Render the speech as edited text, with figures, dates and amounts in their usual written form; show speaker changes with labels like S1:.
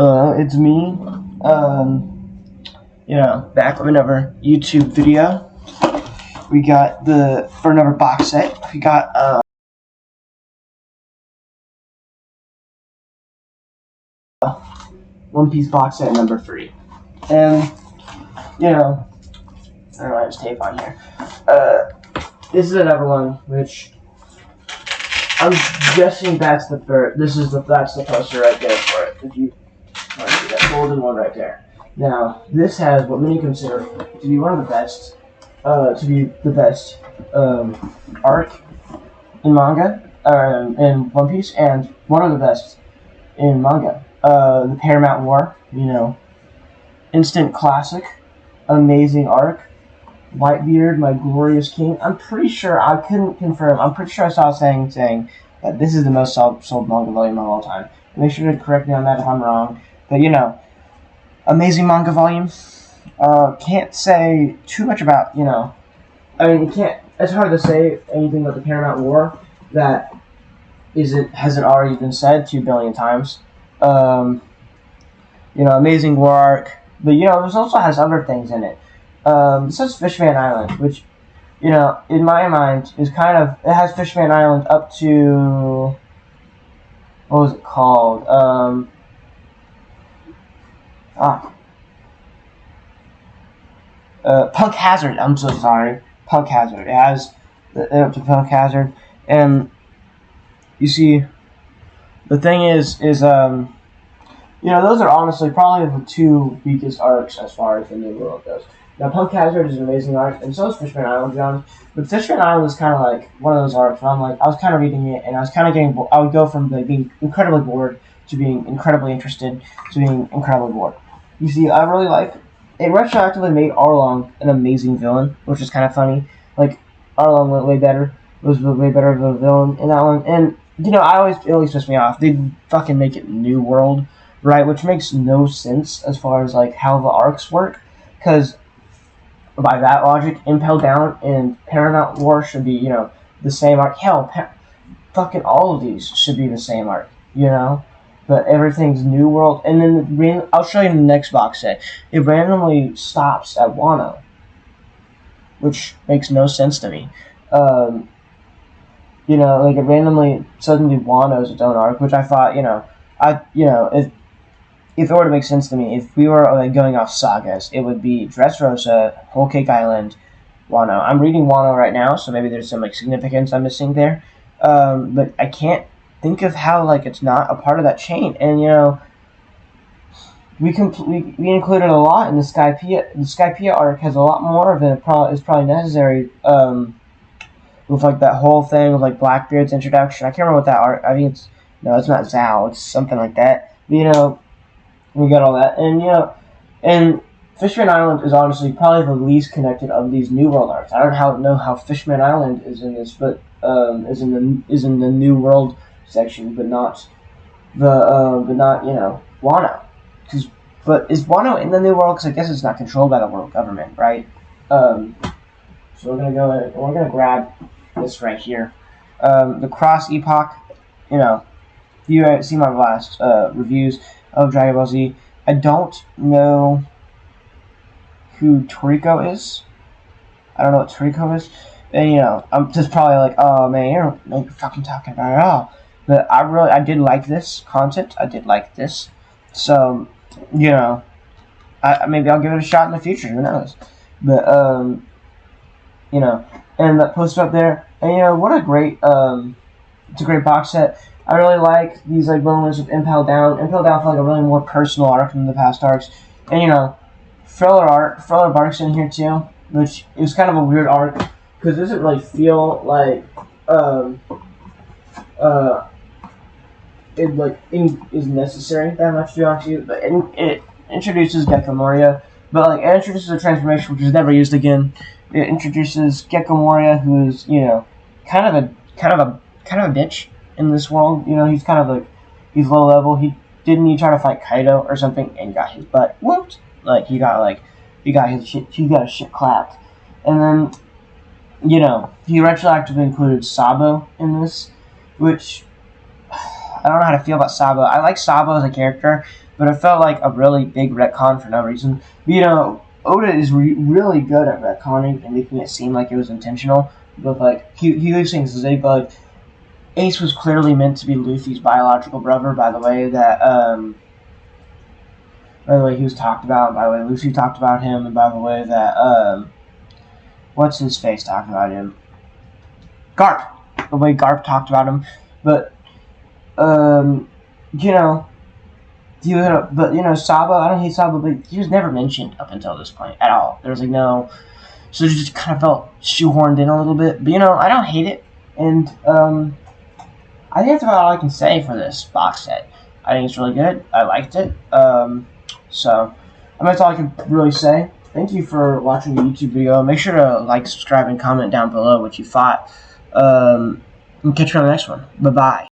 S1: Hello, it's me. Back with another YouTube video. We got for another box set. We got One Piece box set number 3, and I don't know, there's tape on here. This is another one, which I'm guessing that's the first. That's the poster right there for it. If you want to see that golden one right there. Now, this has what many consider to be one of the best, arc in manga, in One Piece, and one of the best in manga. The Paramount War, instant classic, amazing arc. Whitebeard, my glorious king. I'm pretty sure, I couldn't confirm, I'm pretty sure I saw a saying that this is the most sold manga volume of all time. Make sure to correct me on that if I'm wrong. But, amazing manga volume. Can't say too much about, it's hard to say anything about the Paramount War that hasn't already been said 2 billion times. Amazing war arc. But, this also has other things in it. This says Fishman Island, which, in my mind, it has Fishman Island up to, what was it called? Punk Hazard, I'm so sorry. Punk Hazard. It has up to Punk Hazard, and you see, the thing is, those are honestly probably the 2 weakest arcs as far as the New World goes. Now, Punk Hazard is an amazing arc, and so is Fishman Island, John. But Fishman Island was kind of like one of those arcs where I was kind of reading it, and I was kind of getting I would go from being incredibly bored to being incredibly interested to being incredibly bored. You see, I really like it. Retroactively made Arlong an amazing villain, which is kind of funny. Arlong was way better of a villain in that one. And, it always pissed me off. They fucking make it New World, right? Which makes no sense as far as, how the arcs work. Because by that logic, Impel Down and Paramount War should be, the same arc. Hell, fucking all of these should be the same arc, But everything's New World. And then I'll show you in the next box set. It randomly stops at Wano, which makes no sense to me. It randomly suddenly Wano's its own arc, which I thought, if it were to make sense to me, if we were going off sagas, it would be Dressrosa, Whole Cake Island, Wano. I'm reading Wano right now, so maybe there's some significance I'm missing there. But I can't think of how it's not a part of that chain. And we included a lot in the Skypiea. The Skypiea arc has a lot more of it. Is probably necessary. With that whole thing with Blackbeard's introduction. I can't remember what that arc. I think it's not Zhao. It's something like that. But, we got all that, and Fishman Island is honestly probably the least connected of these New World arcs. I don't know how Fishman Island is in this, but is in the New World section, but not Wano. But is Wano in the New World? Because I guess it's not controlled by the world government, right? So we're gonna grab this right here, the Cross Epoch. You see my last reviews of Dragon Ball Z. I don't know who Toriko is. I don't know what Toriko is. And, I'm just probably oh man, you're fucking talking about it all. But I did like this content. I did like this. So, maybe I'll give it a shot in the future. Who knows? But, and that poster up there. And, what a great, it's a great box set. I really like these moments with Impel Down. Impel Down felt like a really more personal arc than the past arcs. And Thriller Bark's in here too, which is kind of a weird arc because it doesn't really feel like it is necessary that much, to be honest with you. But it introduces Gecko Moria, but it introduces a transformation which is never used again. It introduces Gecko Moria, who is kind of a bitch in this world. He's kind of he's low level. He try to fight Kaido or something and got his butt whooped. He got his shit clapped. And then he retroactively included Sabo in this, which I don't know how to feel about Sabo. I like Sabo as a character, but it felt like a really big retcon for no reason. You know, Oda is really good at retconning and making it seem like it was intentional. But like he leaves things as like Ace was clearly meant to be Luffy's biological brother. By the way he was talked about, by the way Luffy talked about him, and by the way that what's his face talked about him, Garp. The way Garp talked about him, but you know. But you know, Saba, I don't hate Saba, but he was never mentioned up until this point at all. There was like no, so it just kind of felt shoehorned in a little bit. But you know, I don't hate it, and I think that's about all I can say for this box set. I think it's really good. I liked it. So that's all I can really say. Thank you for watching the YouTube video. Make sure to like, subscribe, and comment down below what you thought. And catch you on the next one. Bye bye.